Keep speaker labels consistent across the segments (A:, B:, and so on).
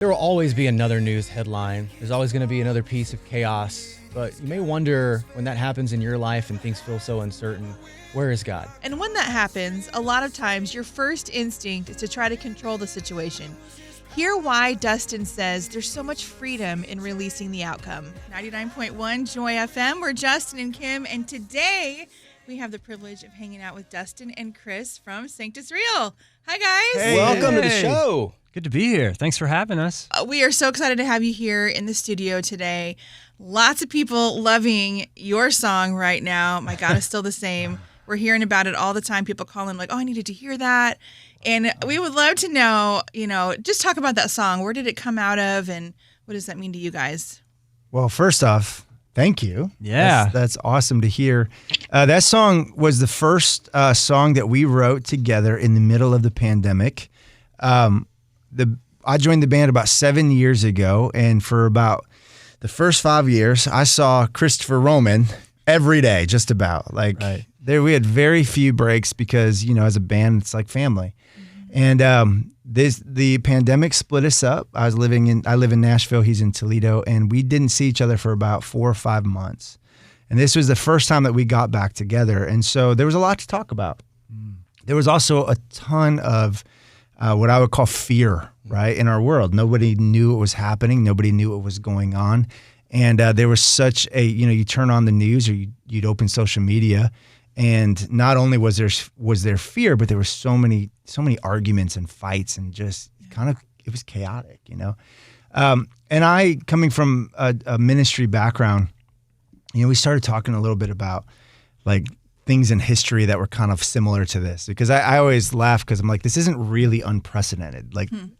A: There will always be another news headline. There's always going to be another piece of chaos. But you may wonder, when that happens in your life and things feel so uncertain, where is God?
B: And when that happens, a lot of times your first instinct is to try to control the situation. Hear why Dustin says there's so much freedom in releasing the outcome. 99.1 Joy FM, we're Justin and Kim, and today we have the privilege of hanging out with Dustin and Chris from Sanctus Real. Hi, guys.
A: Hey, welcome to the show.
C: Good to be here. Thanks for having us.
B: We are so excited to have you here in the studio today. Lots of people loving your song right now. My God is still the same. We're hearing about it all the time. People calling like, oh, I needed to hear that. And we would love to know, just talk about that song. Where did it come out of and what does that mean to you guys?
D: Well, first off, thank you.
C: Yeah.
D: That's awesome to hear. That song was the first song that we wrote together in the middle of the pandemic. I joined the band about 7 years ago, and for about the first 5 years, I saw Christopher Roman every day, just about. We had very few breaks because, as a band, it's like family. Mm-hmm. And the pandemic split us up. I live in Nashville, he's in Toledo, and we didn't see each other for about 4 or 5 months. And this was the first time that we got back together. And so there was a lot to talk about. There was also a ton of what I would call fear, right, in our world. Nobody knew what was happening. Nobody knew what was going on. And there was such a, you turn on the news or you'd open social media, and not only was there fear, but there were so many arguments and fights, and just it was chaotic, And I, coming from a ministry background, we started talking a little bit about things in history that were kind of similar to this, because I always laugh because I'm like, this isn't really unprecedented.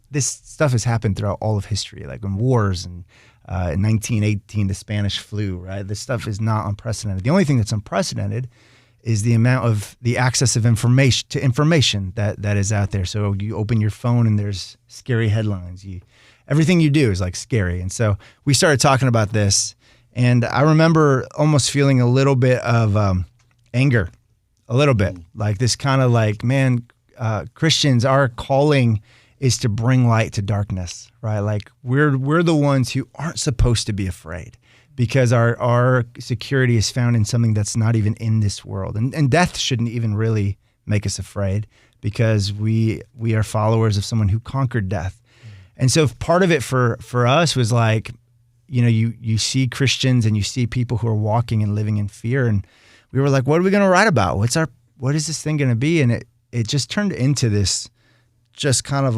D: This stuff has happened throughout all of history, like in wars and in 1918, the Spanish flu, right? This stuff is not unprecedented. The only thing that's unprecedented is the amount of the access of information that is out there. So you open your phone and there's scary headlines. Everything you do is scary. And so we started talking about this, and I remember almost feeling a little bit of anger, a little bit, this kind of Christians, our calling is to bring light to darkness, right? We're the ones who aren't supposed to be afraid, because our security is found in something that's not even in this world. And death shouldn't even really make us afraid, because we are followers of someone who conquered death. And so part of it for us was you see Christians and you see people who are walking and living in fear, and we were like, what are we going to write about? What is this thing going to be? And it just turned into this, just kind of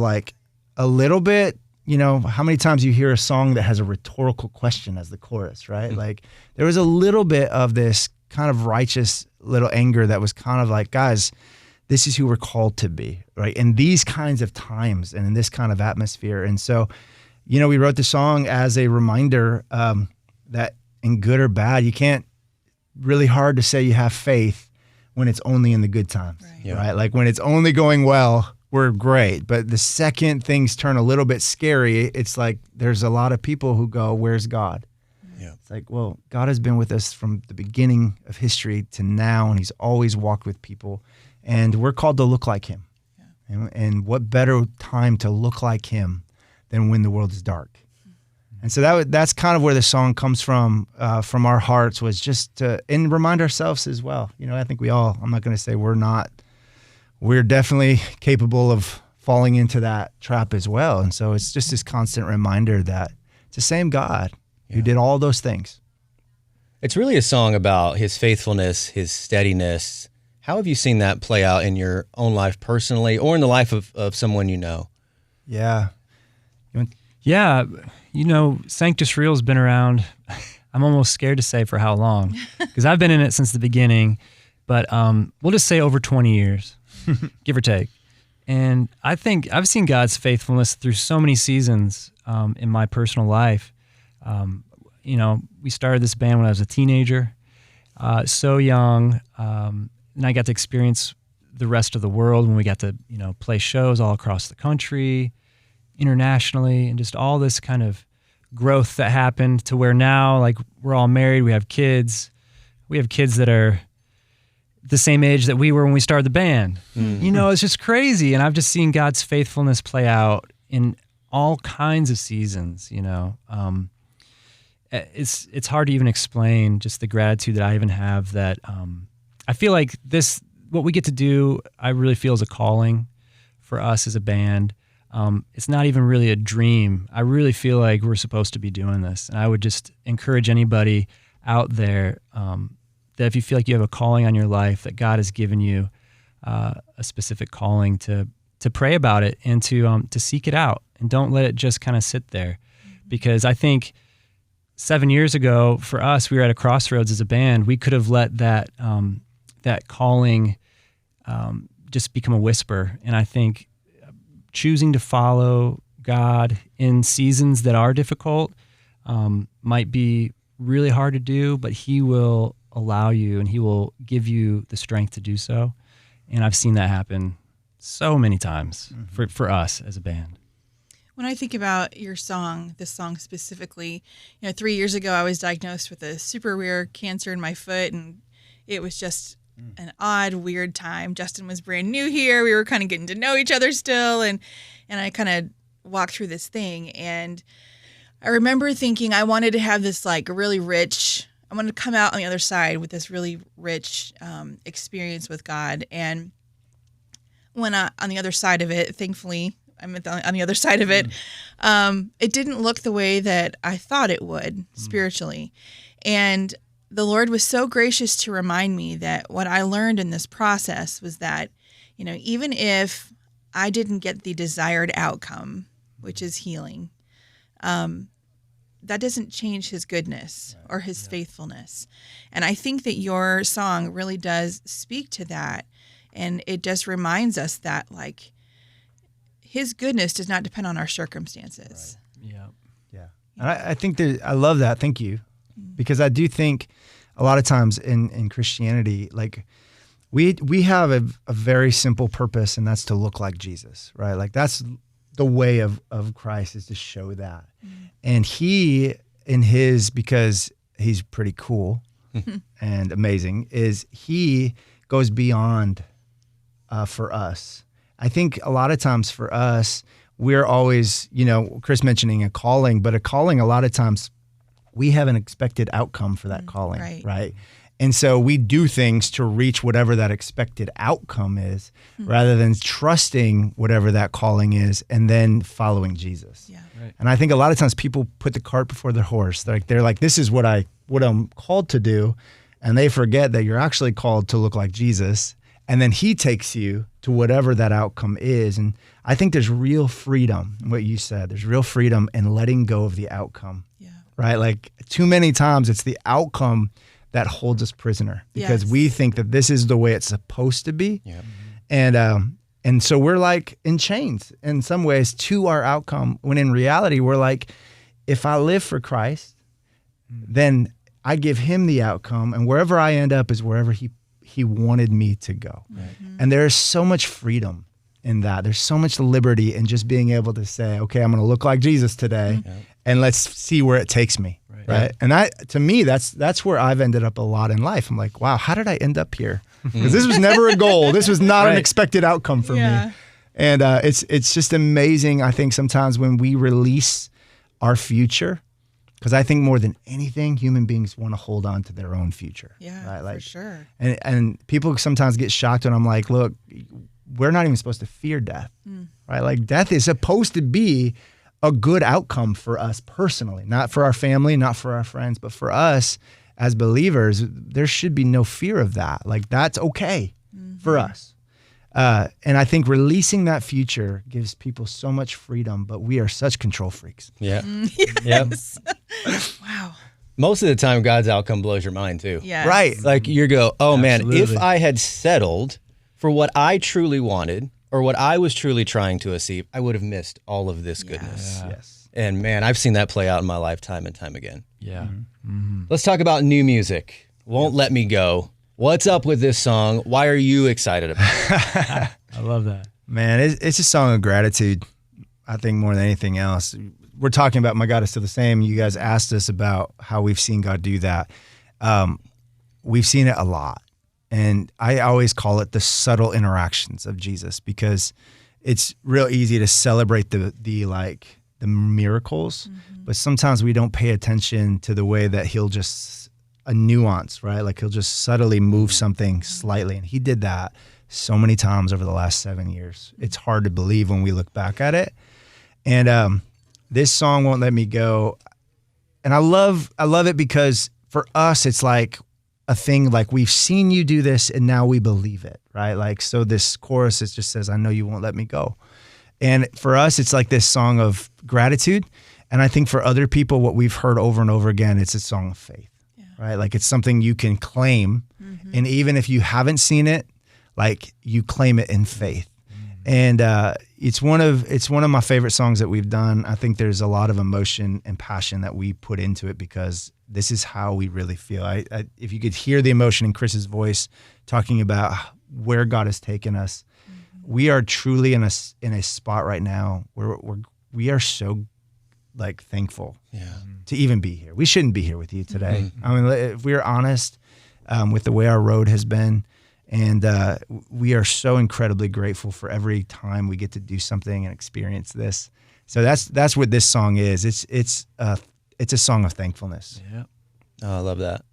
D: a little bit, how many times you hear a song that has a rhetorical question as the chorus, right? Mm-hmm. There was a little bit of this kind of righteous little anger that was kind of guys, this is who we're called to be, right? In these kinds of times and in this kind of atmosphere. And so, we wrote the song as a reminder that in good or bad, you can't, really hard to say you have faith when it's only in the good times, right? When it's only going well, we're great. But the second things turn a little bit scary, it's there's a lot of people who go, where's God? Yeah. It's well, God has been with us from the beginning of history to now, and he's always walked with people, and we're called to look like him. Yeah. And what better time to look like him than when the world is dark? And so that's kind of where the song comes from our hearts, was just to remind ourselves as well. I think I'm not going to say we're definitely capable of falling into that trap as well. And so it's just this constant reminder that it's the same God who did all those things.
A: It's really a song about his faithfulness, his steadiness. How have you seen that play out in your own life personally, or in the life of someone you know?
D: Yeah.
C: Yeah, Sanctus Real's been around, I'm almost scared to say for how long, because I've been in it since the beginning, but we'll just say over 20 years, give or take. And I think I've seen God's faithfulness through so many seasons in my personal life. We started this band when I was a teenager, so young, and I got to experience the rest of the world when we got to, play shows all across the country, internationally, and just all this kind of growth that happened to where now, we're all married, we have kids that are the same age that we were when we started the band. Mm. It's just crazy. And I've just seen God's faithfulness play out in all kinds of seasons, you know. It's hard to even explain just the gratitude that I even have that I feel like what we get to do, I really feel is a calling for us as a band. It's not even really a dream. I really feel like we're supposed to be doing this. And I would just encourage anybody out there that if you feel like you have a calling on your life, that God has given you a specific calling, to pray about it and to seek it out, and don't let it just kind of sit there. Because I think 7 years ago for us, we were at a crossroads as a band. We could have let that calling just become a whisper. And I think choosing to follow God in seasons that are difficult might be really hard to do, but He will allow you and He will give you the strength to do so. And I've seen that happen so many times for us as a band.
B: When I think about your song, this song specifically, 3 years ago I was diagnosed with a super rare cancer in my foot, and it was just an odd, weird time. Justin was brand new here. We were kind of getting to know each other still, and I kind of walked through this thing, and I remember thinking I wanted to have this like really rich, I wanted to come out on the other side with this really rich experience with God. And when on the other side of it, thankfully, I'm on the other side of it, it didn't look the way that I thought it would spiritually. And the Lord was so gracious to remind me that what I learned in this process was that, even if I didn't get the desired outcome, which is healing, that doesn't change His goodness or His faithfulness. And I think that your song really does speak to that. And it just reminds us that, like, His goodness does not depend on our circumstances.
C: Right.
D: Yeah. And I think I love that. Thank you. Because I do think a lot of times in Christianity, like we have a very simple purpose, and that's to look like Jesus, right? Like that's the way of Christ, is to show that. And He, because He's pretty cool and amazing, is He goes beyond for us. I think a lot of times for us, we're always, Chris mentioning a calling, but a calling, a lot of times we have an expected outcome for that calling, right? And so we do things to reach whatever that expected outcome is, rather than trusting whatever that calling is and then following Jesus.
B: Yeah.
C: Right.
D: And I think a lot of times people put the cart before the horse. They're like, this is what I'm called to do. And they forget that you're actually called to look like Jesus. And then He takes you to whatever that outcome is. And I think there's real freedom, what you said. There's real freedom in letting go of the outcome.
B: Yeah.
D: Right? Like too many times it's the outcome that holds us prisoner, because we think that this is the way it's supposed to be.
A: Yep.
D: And so we're like in chains in some ways to our outcome, when in reality we're like, if I live for Christ, then I give Him the outcome, and wherever I end up is wherever He wanted me to go.
A: Right.
D: And there's so much freedom in that. There's so much liberty in just being able to say, okay, I'm going to look like Jesus today, and let's see where it takes me. Right. And to me, that's where I've ended up a lot in life. I'm like, wow, how did I end up here? Because this was never a goal. This was not an expected outcome for me. And it's just amazing, I think, sometimes when we release our future, because I think more than anything, human beings want to hold on to their own future.
B: Yeah,
D: right? Like,
B: for sure.
D: And people sometimes get shocked when I'm like, look, we're not even supposed to fear death. Right? Like death is supposed to be a good outcome for us personally, not for our family, not for our friends, but for us as believers. There should be no fear of that. Like that's okay for us. And I think releasing that future gives people so much freedom, but we are such control freaks.
A: Yeah.
B: Yes. Wow.
A: Most of the time, God's outcome blows your mind too.
B: Yes.
D: Right.
A: Like you go, oh man,
C: Absolutely.
A: if I had settled for what I truly wanted or what I was truly trying to achieve, I would have missed all of this goodness.
D: Yes.
A: And man, I've seen that play out in my life time and time again.
C: Yeah.
A: Let's talk about new music. Won't Let Me Go. What's up with this song? Why are you excited about it?
C: I love that.
D: Man, it's a song of gratitude, I think, more than anything else. We're talking about My God Is Still the Same. You guys asked us about how we've seen God do that. We've seen it a lot. And I always call it the subtle interactions of Jesus, because it's real easy to celebrate the like the miracles, but sometimes we don't pay attention to the way that he'll just a nuance, right? Like he'll just subtly move something slightly. And he did that so many times over the last 7 years. It's hard to believe when we look back at it. And this song, Won't Let Me Go. And I love it because for us, it's like a thing like we've seen you do this and now we believe it, right? Like, so this chorus, it just says, I know you won't let me go. And for us, it's like this song of gratitude. And I think for other people, what we've heard over and over again, it's a song of faith, right? Like it's something you can claim. And even if you haven't seen it, like you claim it in faith. And it's one of my favorite songs that we've done. I think there's a lot of emotion and passion that we put into it because this is how we really feel. If you could hear the emotion in Chris's voice talking about where God has taken us, we are truly in a spot right now where we are so like thankful to even be here. We shouldn't be here with you today. I mean, if we're honest with the way our road has been, and we are so incredibly grateful for every time we get to do something and experience this. So that's what this song is. It's a song of thankfulness.
C: Yeah.
A: Oh, I love that.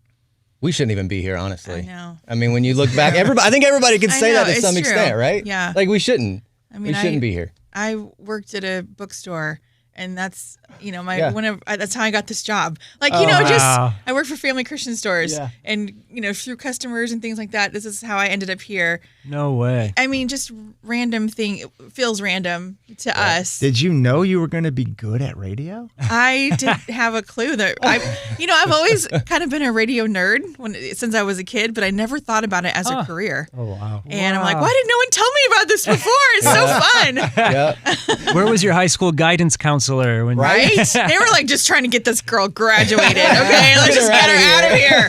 A: We shouldn't even be here, honestly.
B: I know.
A: I mean, when you look back, I think everybody can say that to
B: it's
A: some
B: true.
A: extent, right?
B: Yeah.
A: Like we shouldn't.
B: I mean,
A: we shouldn't be here.
B: I worked at a bookstore, and that's
A: Yeah.
B: that's how I got this job. Like
C: Oh, wow.
B: just I work for family Christian stores,
A: Yeah.
B: and through customers and things like that. This is how I ended up here.
C: No way.
B: I mean, just random thing. It feels random to us.
D: Did you know you were going to be good at radio?
B: I didn't have a clue that I've always kind of been a radio nerd since I was a kid, but I never thought about it as a career.
C: Oh, wow.
B: And I'm like, why did no one tell me about this before? It's so fun.
A: Yeah.
C: Where was your high school guidance counselor? When
B: Right? They were like just trying to get this girl graduated. Okay, let's just get her out of here.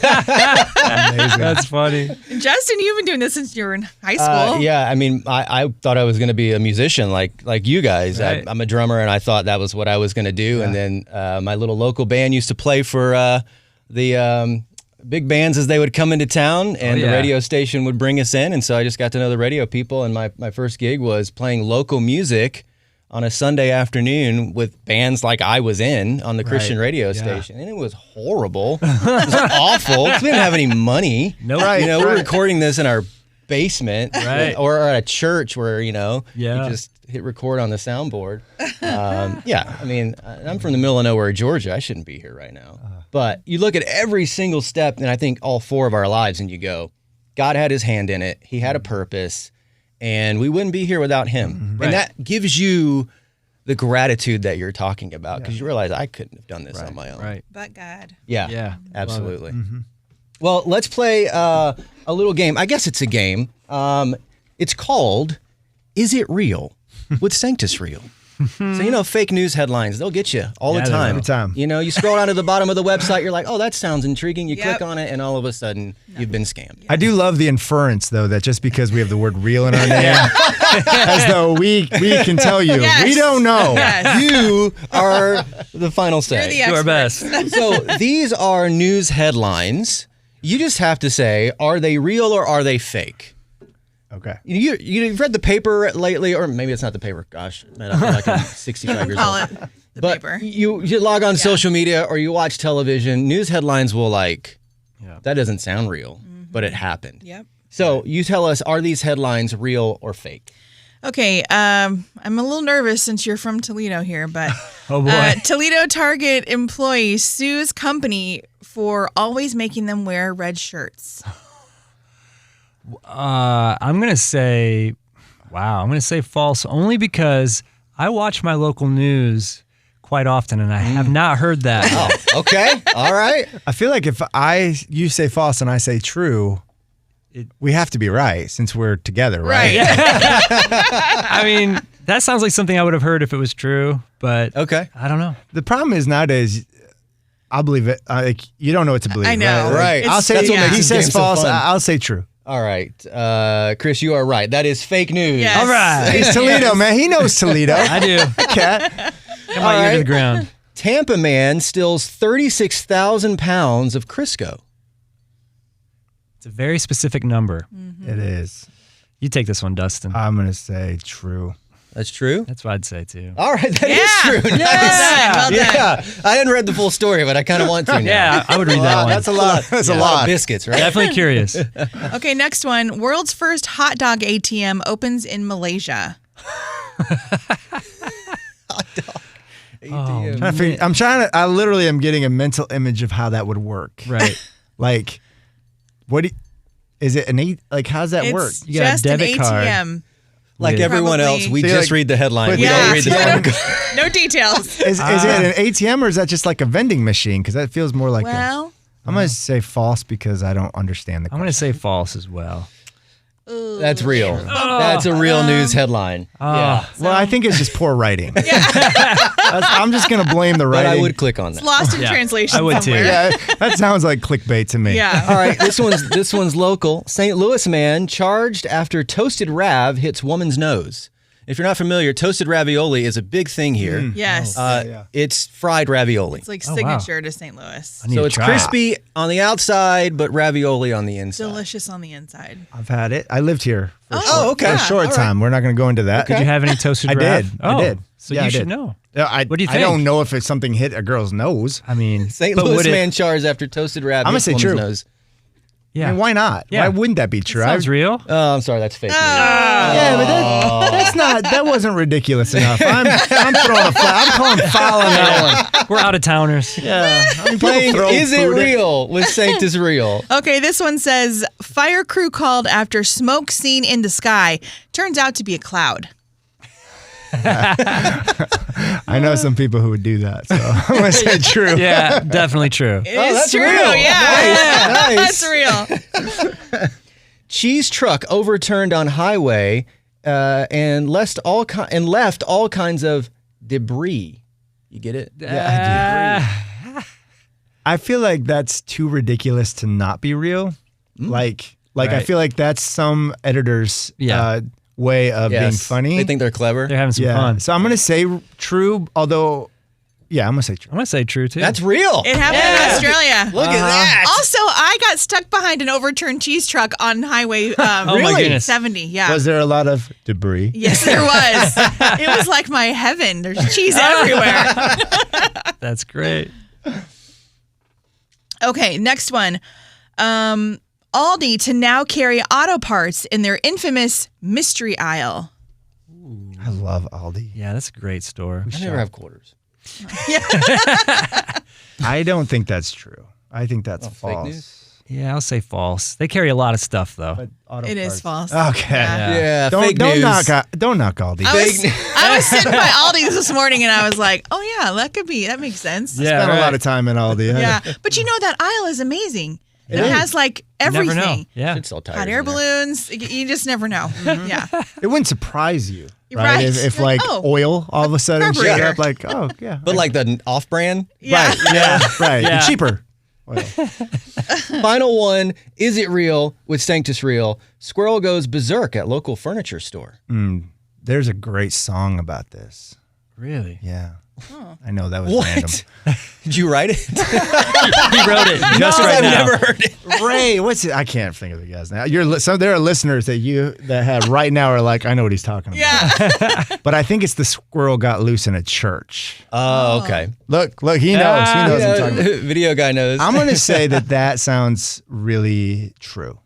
D: Amazing.
C: That's funny.
B: And Justin, you've been doing this since you were in high school.
A: Yeah, I mean, I thought I was going to be a musician like you guys.
C: Right.
A: I'm a drummer, and I thought that was what I was going to do. And then my little local band used to play for the big bands as they would come into town, and the radio station would bring us in. And so I just got to know the radio people, and my first gig was playing local music on a Sunday afternoon with bands like I was in on the Christian radio station. And it was horrible. It was awful. We didn't have any money.
C: Nope.
A: Right, we're recording this in our basement or at a church where, you just hit record on the soundboard. I mean, I'm from the middle of nowhere, Georgia. I shouldn't be here right now. But you look at every single step, and I think all 4 of our lives, and you go, God had his hand in it. He had a purpose. And we wouldn't be here without him. And that gives you the gratitude that you're talking about, because you realize I couldn't have done this on my own.
C: Right.
B: But God.
A: Yeah, absolutely. Well, let's play a little game. I guess it's a game. It's called Is It Real? With Sanctus Real. So, fake news headlines, they'll get you all the time.
D: Every time.
A: You scroll down to the bottom of the website, you're like, oh, that sounds intriguing. You click on it, and all of a sudden, you've been scammed.
D: I do love the inference, though, that just because we have the word real in our name, as though we can tell you, we don't know.
B: Yes.
A: You are the final say.
B: You're the
C: Do our best.
A: So these are news headlines. You just have to say, are they real or are they fake?
D: Okay.
A: You've read the paper lately, or maybe it's not the paper. Gosh, man, I feel like I'm 65 years
B: Call
A: old.
B: it the
A: But
B: paper.
A: you log on social media or you watch television, news headlines will that doesn't sound real, but it happened.
B: Yep.
A: So you tell us, are these headlines real or fake?
B: Okay, I'm a little nervous since you're from Toledo here, but
C: Oh, boy.
B: Toledo Target employee sues company for always making them wear red shirts.
C: I'm going to say, I'm going to say false, only because I watch my local news quite often, and I have not heard that.
A: Oh, okay. All right.
D: I feel like if you say false and I say true, we have to be right since we're together, right?
C: I mean, that sounds like something I would have heard if it was true, but
A: Okay.
C: I don't know.
D: The problem is nowadays, I'll believe it. You don't know what to believe.
B: I know.
A: Right.
D: I'll say
A: That's what makes
D: he
A: this
D: says
A: game so
D: false.
A: fun.
D: I'll say true.
A: All right. Chris, you are right. That is fake news.
B: Yes.
C: All right.
D: He's Toledo, man. He knows Toledo.
C: I do.
D: Cat.
C: Come my ear to the ground.
A: Tampa man steals 36,000 pounds of Crisco.
C: It's a very specific number.
D: It is.
C: You take this one, Dustin.
D: I'm gonna say true.
A: That's true.
C: That's what I'd say too.
A: All right, that is true.
B: Well done.
A: Yeah, I hadn't read the full story, but I kind of want to now.
C: Yeah, I would read that one.
D: That's a lot. That's a
A: A lot
D: lot.
A: of biscuits, right?
C: Definitely curious.
B: Okay, next one. World's first hot dog ATM opens in Malaysia.
A: ATM.
D: I literally am getting a mental image of how that would work.
C: Right.
D: Like, is it like, how's that work?
B: It's
C: You got a
B: just an
C: debit card.
B: ATM.
A: Like
C: Yeah.
A: everyone
B: Probably.
A: else, we
D: So
A: just
D: like-
A: read the headline.
D: but
A: We
B: Yeah.
A: don't read the phone.
B: No details.
D: Is it an ATM or is that just like a vending machine? Because that feels more like
B: Well,
D: I'm going to say false because I don't understand the
C: I'm
D: question.
C: going to say false as well.
A: That's real. That's a real news headline. Yeah.
D: Well, I think it's just poor writing. I'm just going to blame the
A: But
D: writing.
A: I would click on that.
B: lost in
C: Yeah,
B: translation
C: I would too.
B: somewhere.
D: Yeah, that sounds like clickbait to me.
B: Yeah.
A: All right, this one's local. St. Louis man charged after toasted rav hits woman's nose. If you're not familiar, toasted ravioli is a big thing here.
B: Yes.
D: Yeah.
A: It's fried ravioli.
B: It's like
C: wow.
B: signature to St. Louis.
C: I need
A: So
C: to
A: it's
C: try it.
A: crispy on the outside, but ravioli on the inside.
B: Delicious on the inside.
D: I've had it. I lived here for,
A: okay.
D: for a short
A: All right.
D: time. We're not going to go into that.
C: Did you have any toasted
D: I
C: rav?
D: did.
C: Oh,
D: I did.
C: So
D: Yeah,
C: you
D: I
C: should
D: did.
C: know.
D: I,
C: What do you
D: I
C: think?
D: don't know if it's something hit a girl's nose.
C: I mean,
A: St.
C: but
A: Louis
C: would it-
A: man charged after toasted rav
D: I'm gonna
A: hits
D: say
A: woman's
D: true.
A: nose.
C: Yeah.
D: I mean, why not?
C: Yeah.
D: Why wouldn't that be true?
C: Sounds real.
A: Oh, I'm sorry, that's fake news.
D: Yeah, but that's not. That wasn't ridiculous enough. I'm throwing a foul. I'm calling foul on that one.
C: We're out of towners.
D: Yeah. I mean,
A: Playing
D: people throw
A: Is It
D: food at-
A: Real with Sanctus Real.
B: Okay, this one says fire crew called after smoke seen in the sky. Turns out to be a cloud.
D: I know some people who would do that, so I'm gonna say true.
C: Yeah, definitely true.
B: It's
A: that's
B: true.
A: real.
B: Yeah.
A: Nice.
B: That's real.
A: Cheese truck overturned on highway and left all kinds of debris. You get it?
D: I feel like that's too ridiculous to not be real. Like I
C: Right.
D: feel like that's some editor's way of being
A: Yes.
D: funny.
A: They think they're clever.
C: They're having some fun.
D: So I'm gonna say true, although I'm gonna say true.
C: I'm going to say true too.
A: That's real.
B: It happened in Australia.
A: Look at that.
B: Also, I got stuck behind an overturned cheese truck on Highway
C: Oh my
A: Really?
C: goodness.
B: 70. Yeah.
D: Was there a lot of debris?
B: Yes, there was. It was like my heaven. There's cheese everywhere.
C: That's great.
B: Okay, next one. Aldi to now carry auto parts in their infamous mystery aisle.
D: I love Aldi.
C: Yeah, that's a great store.
A: I never have quarters.
D: I don't think that's true. I think that's
A: fake
D: false.
A: news?
C: Yeah, I'll say false. They carry a lot of stuff though.
D: But auto
B: It is
D: parts-
B: false.
D: Okay.
B: Yeah.
A: Yeah,
D: Don't
A: fake
D: don't
A: news.
D: knock Aldi.
B: I was sitting by Aldi this morning and I was like, oh yeah, that makes sense.
C: Yeah,
D: Spent a lot
C: right.
D: of time in Aldi.
B: Yeah. But you know that aisle is amazing. It
D: is.
B: has like
C: You never know.
B: everything.
C: Yeah.
A: Should sell tires
B: Hot air
A: in there.
B: balloons. You just never know. Yeah.
D: It wouldn't surprise you, right?
B: Right.
D: If
B: You're
D: like
B: like, oh,
D: oil all of a sudden showed
B: carburetor.
D: up, like, oh yeah,
A: But like the off-brand.
B: Yeah.
D: right, yeah, right,
C: Yeah.
D: And cheaper. Oil.
A: Final one. Is it real with Sanctus Real? Squirrel goes berserk at local furniture store.
D: There's a great song about this.
C: Really?
D: Yeah, I know that was
A: What?
D: random.
A: Did you write it?
C: He wrote it just right
A: I've
C: now.
A: never heard it.
D: Ray, what's it? I can't think of the guys now. So there are listeners that have right now are like, I know what he's talking about.
B: Yeah.
D: But I think it's the squirrel got loose in a church.
A: Oh, okay.
D: Look, he knows. He knows what I'm talking about.
A: Video guy knows.
D: I'm going to say that sounds really true.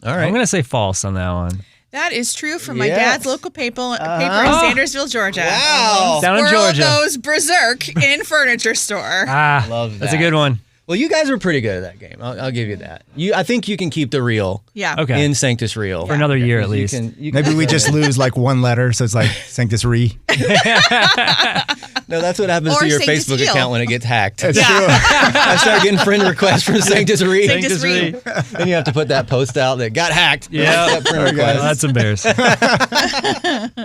A: All
C: I'm
A: right.
C: going to say false on that one.
B: That is true from my
A: Yes.
B: dad's local paper in Sandersville, Georgia.
A: Wow.
C: Down in
B: Squirrel
C: Georgia.
B: goes berserk in furniture store.
C: Ah,
A: Love
C: That's a
A: that.
C: good one.
A: Well, you guys were pretty good at that game. I'll give you that. I think you can keep the real
B: Yeah.
C: Okay.
A: in Sanctus Real.
C: For another year at
A: You
C: least.
A: can
D: Maybe we just lose like one letter, so it's like Sanctus Re.
A: No, that's what happens
B: Or
A: to your
B: Sanctus
A: Facebook
B: Real.
A: account when it gets hacked.
D: That's
B: Yeah.
D: true.
A: I start getting friend requests from Sanctus Real.
B: Sanctus Re.
A: Then you have to put that post out that got hacked.
C: Yeah.
A: Friend
C: Well,
A: request.
C: that's embarrassing.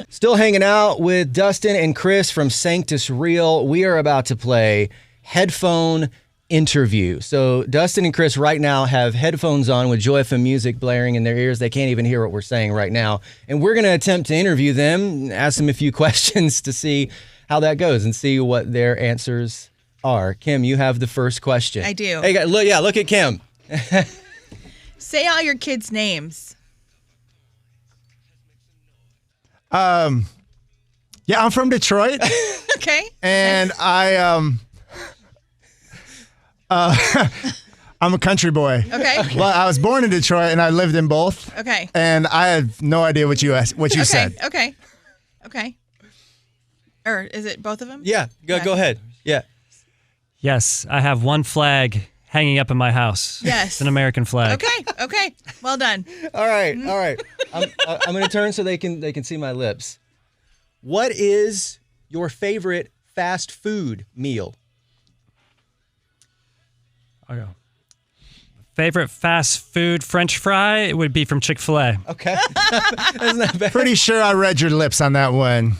A: Still hanging out with Dustin and Chris from Sanctus Real. We are about to play Headphone Interview. So Dustin and Chris right now have headphones on with Joy FM music blaring in their ears. They can't even hear what we're saying right now. And we're going to attempt to interview them, ask them a few questions to see how that goes and see what their answers are. Kim, you have the first question.
B: I do.
A: Hey, guys, look at Kim.
B: Say all your kids' names.
D: Yeah, I'm from Detroit.
B: Okay.
D: And I'm a country boy.
B: Okay.
D: Well, I was born in Detroit and I lived in both.
B: Okay.
D: And I have no idea what you said.
B: Okay. Or is it both of them?
A: Yeah, go ahead. Yeah.
C: Yes, I have one flag hanging up in my house.
B: Yes.
C: It's an American flag.
B: Okay. Well done.
A: All right. I'm going to turn so they can see my lips. What is your favorite fast food meal?
C: I'll go. Favorite fast food French fry? It would be from Chick-fil-A.
A: Okay. Isn't that bad?
D: Pretty sure I read your lips on that one.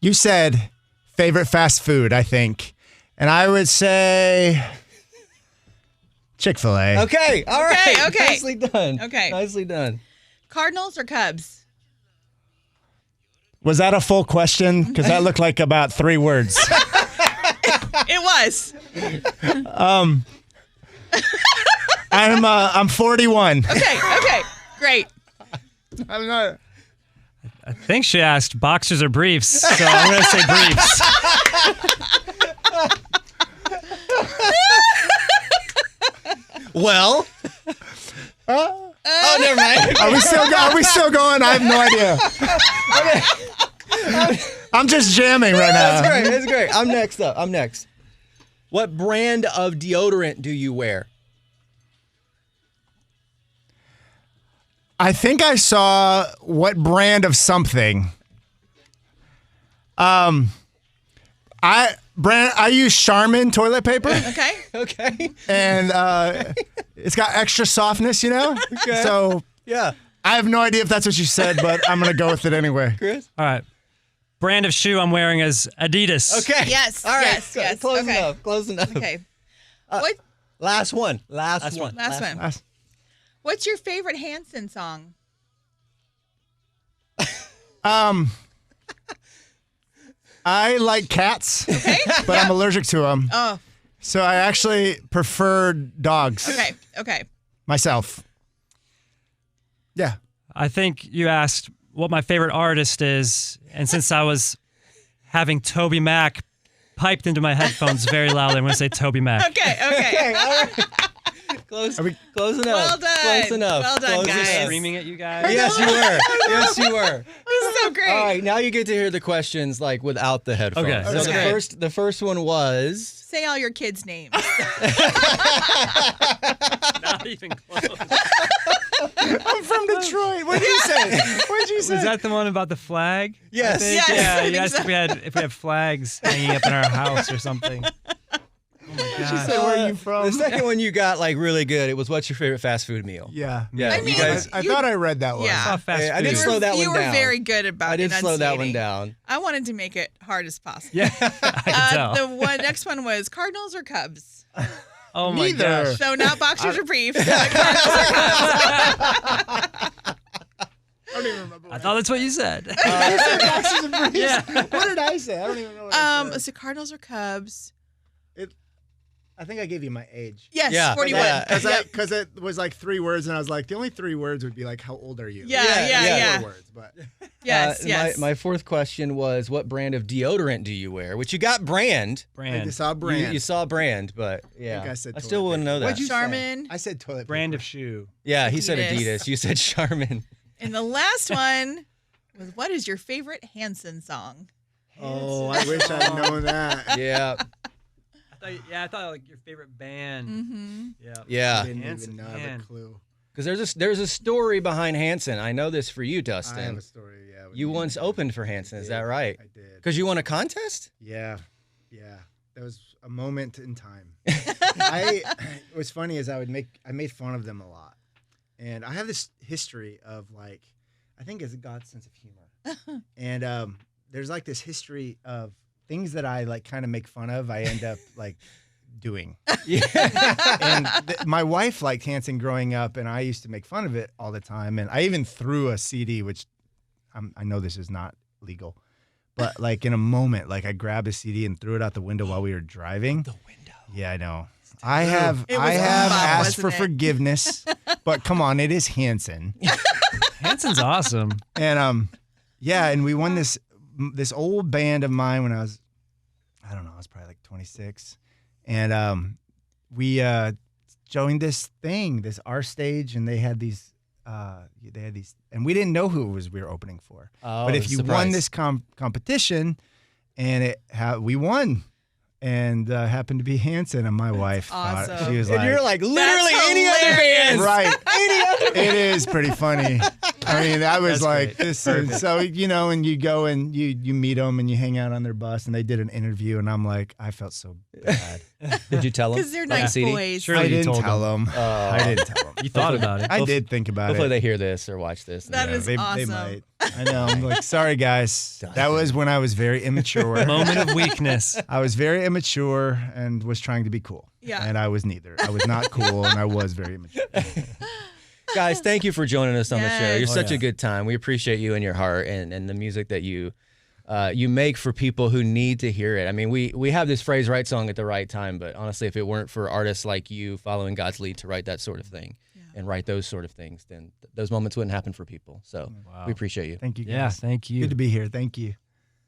D: You said favorite fast food, I think. And I would say Chick-fil-A.
A: Okay. All right.
B: Okay.
A: Nicely done.
B: Okay.
A: Nicely done.
B: Cardinals or Cubs?
D: Was that a full question? Because that looked like about 3 words.
B: It was.
D: I'm 41.
B: Okay. Great.
D: I'm not.
C: I think she asked boxers or briefs, so I'm going to say briefs.
A: Well. Oh, never mind.
D: Are we still going? I have no idea. I'm just jamming right now.
A: That's great. I'm next up. What brand of deodorant do you wear?
D: I think I saw what brand of something. I use Charmin toilet paper.
B: Okay.
D: And it's got extra softness,
A: Okay.
D: So
A: Yeah.
D: I have no idea if that's what you said, but I'm gonna go with it anyway.
A: Chris?
C: All right. Brand of shoe I'm wearing is Adidas.
A: Okay.
B: Yes.
A: All right.
B: Yes.
A: Close enough.
B: Okay. What?
A: Last one.
B: Last one. What's your favorite Hanson song?
D: I like cats, but I'm allergic to them.
B: Oh.
D: So I actually prefer dogs.
B: Okay.
D: Myself. Yeah.
C: I think you asked what my favorite artist is, and since I was having Toby Mac piped into my headphones very loudly, I'm going to say Toby Mac.
B: Okay.
A: All right. Close enough.
B: Well done.
A: Close enough.
B: Well done,
A: Close
B: guys.
A: enough.
C: Screaming at you guys.
A: Yes, you were.
B: This is so great.
A: All right, now you get to hear the questions like without the headphones.
C: Okay.
A: So
C: That's
B: great.
A: the first one was
B: Say all your kids' names.
C: Not even close.
D: I'm from Detroit. What did you say?
C: Was that the one about the flag?
A: Yes.
C: I think?
B: Yes,
C: Yeah,
B: I
C: you
B: think
C: asked
B: so.
C: if we had flags hanging up in our house or something. Oh my
D: She
C: gosh.
D: said, where are you from?
A: the second one you got like really good. It was what's your favorite fast food meal?
D: Yeah.
A: Yeah,
B: I
A: you
B: mean,
A: guys.
D: I thought I read that one.
B: Yeah.
C: I saw fast
A: Hey, I
C: food.
A: did slow that one
B: You
A: down.
B: were very good about
A: I did slow that one
B: enunciating.
A: down.
B: I wanted to make it hard as possible.
C: Yeah, I can tell.
B: The next one was Cardinals or Cubs.
C: Oh my
D: Neither.
C: gosh.
B: So not boxers or briefs.
D: I don't even remember.
C: I thought that's what you said.
D: Yeah. What did I say? I don't even know what I said.
B: So Cardinals or Cubs?
D: I think I gave you my age.
B: Yes,
A: Yeah.
B: 41.
A: Yeah.
D: Because it was like 3 words, and I was like, the only 3 words would be like, how old are you?
B: Yeah.
D: 4 words, but
B: Yes.
A: My fourth question was what brand of deodorant do you wear? Which you got brand.
D: I just saw brand.
A: You saw brand, but yeah.
D: think I said
A: still
D: toilet
A: wouldn't know that.
D: What'd you say?
B: Charmin.
D: I said toilet
C: Brand
D: paper.
C: of shoe.
A: Yeah, he said
B: Adidas.
A: Adidas. You said Charmin.
B: And the last one was what is your favorite Hanson song?
D: Oh, I wish I'd known that.
A: Yeah.
C: I thought like your favorite band.
B: Mm-hmm.
C: Yeah.
D: I
A: Yeah.
D: didn't
C: Hanson,
D: even have
C: man.
D: a clue.
A: Because there's a story behind Hanson. I know this for you,
D: I have
A: Dustin.
D: a story, yeah. with
A: You
D: me.
A: once opened for Hanson, is that right?
D: I did.
A: Because you won a contest?
D: Yeah. That was a moment in time. It was funny is I made fun of them a lot. And I have this history of like, I think it's God's sense of humor. And there's like this history of things that I like kind of make fun of, I end up like doing. And my wife liked Hanson growing up, and I used to make fun of it all the time. And I even threw a CD, which I know this is not legal, but like in a moment, like I grabbed a CD and threw it out the window while we were driving.
A: The window.
D: Yeah, I know. I have
B: It was
D: asked for
B: wasn't it?
D: forgiveness, but come on, it is Hanson.
C: Hanson's awesome.
D: And Yeah, and we won this old band of mine when I was probably like 26, and we joined this art stage, and they had these, and we didn't know who it was we were opening for.
A: Oh,
D: but if you won this competition, and we won. And happened to be Hanson, and my wife thought, she was like,
A: and you're like, literally any other band.
D: Right.
A: Any other band.
D: It is pretty funny. I mean, I was like,
C: great.
D: this is, so, and you go and you meet them and you hang out on their bus, and they did an interview, and I'm like, I felt so bad.
A: Did you tell them?
B: Because they're nice boys.
C: Surely
D: I
C: you
D: didn't
C: told
D: tell them. I didn't tell them.
C: You thought about it.
D: I did think about
A: Hopefully
D: it.
A: they hear this or watch this.
B: That is
D: They
B: awesome.
D: might. I know. I'm like, sorry, guys. That was when I was very immature.
C: Moment of weakness.
D: I was very immature and was trying to be cool.
B: Yeah.
D: And I was neither. I was not cool, and I was very immature.
A: Guys, thank you for joining us on the show.
B: Yes.
A: You're such a good time. We appreciate you and your heart and the music that you make for people who need to hear it. I mean, we have this phrase, right song at the right time, but honestly, if it weren't for artists like you following God's lead to write that sort of thing and write those sort of things, then those moments wouldn't happen for people. So we appreciate you.
D: Thank you, guys.
C: Yeah, thank you.
D: Good to be here. Thank you.